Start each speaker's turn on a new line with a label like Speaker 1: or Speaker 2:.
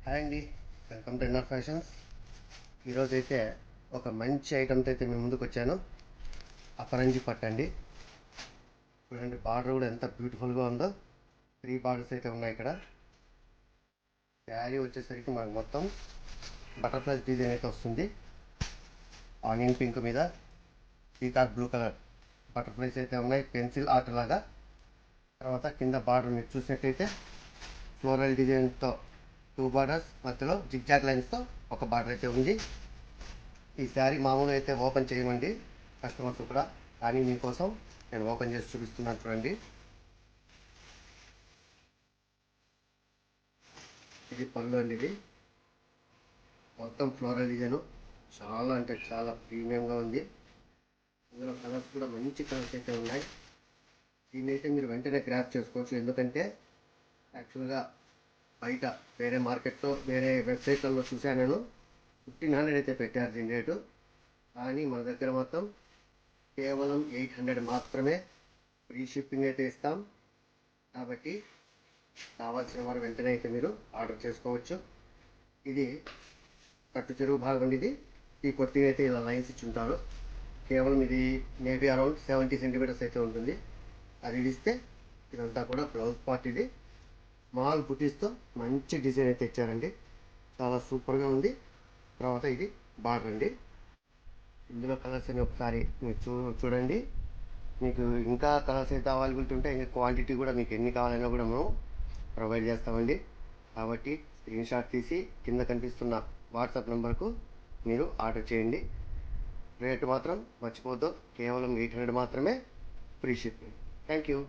Speaker 1: Hi అండి, welcome to inner fashions. ఈరోజైతే ఒక మంచి ఐటమ్తో అయితే మేము ముందుకు వచ్చాను. అపరంజి పట్టండి. చూడండి, బార్డర్ కూడా ఎంత బ్యూటిఫుల్గా ఉందో. 3 బార్డర్స్ అయితే ఉన్నాయి ఇక్కడ. శారీ వచ్చేసరికి మనకు మొత్తం బటర్ఫ్లై డిజైన్ అయితే వస్తుంది. ఆనియన్ పింక్ మీద పీకాక్ బ్లూ కలర్ బటర్ఫ్లైస్ అయితే ఉన్నాయి, పెన్సిల్ ఆర్ట్ లాగా. తర్వాత కింద బార్డర్ మీరు చూసినట్టయితే ఫ్లోరల్ డిజైన్తో 2 బార్డర్స్, మధ్యలో జిగ్జాగ్ లైన్స్తో ఒక బార్డర్ అయితే ఉంది. ఈ శారీ మామూలుగా అయితే ఓపెన్ చేయమండి కస్టమర్స్ కూడా, కానీ మీకోసం నేను ఓపెన్ చేసి చూపిస్తున్నాను. చూడండి, ఇది పళ్ళు అండి. ఇది మొత్తం ఫ్లోరల్ డిజైన్, చాలా అంటే చాలా ప్రీమియంగా ఉంది. ఇందులో కలర్స్ కూడా మంచి కలర్స్ అయితే ఉన్నాయి. దీన్ని అయితే మీరు వెంటనే గ్రాప్ చేసుకోవచ్చు, ఎందుకంటే యాక్చువల్గా బయట వేరే మార్కెట్లో వేరే వెబ్సైట్లలో చూశాను నేను, 1500 అయితే పెట్టారు దీని రేటు. కానీ మన దగ్గర మొత్తం కేవలం 800 మాత్రమే. ఫ్రీ షిప్పింగ్ అయితే ఇస్తాం. కాబట్టి కావాల్సిన వారు వెంటనే అయితే మీరు ఆర్డర్ చేసుకోవచ్చు. ఇది కట్టు చెరువు భాగం. ఈ కొద్దిగా అయితే ఇలా లైన్స్ ఇచ్చి ఉంటారు. కేవలం ఇది మేబీ అరౌండ్ 70 సెంటీమీటర్స్ అయితే ఉంటుంది. అది ఇస్తే ఇదంతా కూడా బ్లౌజ్ పార్ట్. ఇది స్మాల్ బుటీస్తో మంచి డిజైన్ అయితే ఇచ్చారండి, చాలా సూపర్గా ఉంది. తర్వాత ఇది బార్డర్ అండి. ఇందులో కలర్స్ అని ఒకసారి మీరు చూడండి. మీకు ఇంకా కలర్స్ అయితే అవైలబిలిటీ ఉంటే ఇంకా క్వాంటిటీ కూడా మీకు ఎన్ని కావాలన్నా కూడా మేము ప్రొవైడ్ చేస్తామండి. కాబట్టి స్క్రీన్ షాట్ తీసి కింద కనిపిస్తున్న వాట్సాప్ నెంబర్కు మీరు ఆర్డర్ చేయండి. రేటు మాత్రం మర్చిపోద్దు, కేవలం 800 మాత్రమే, ఫ్రీ షిప్పింగ్. Thank you.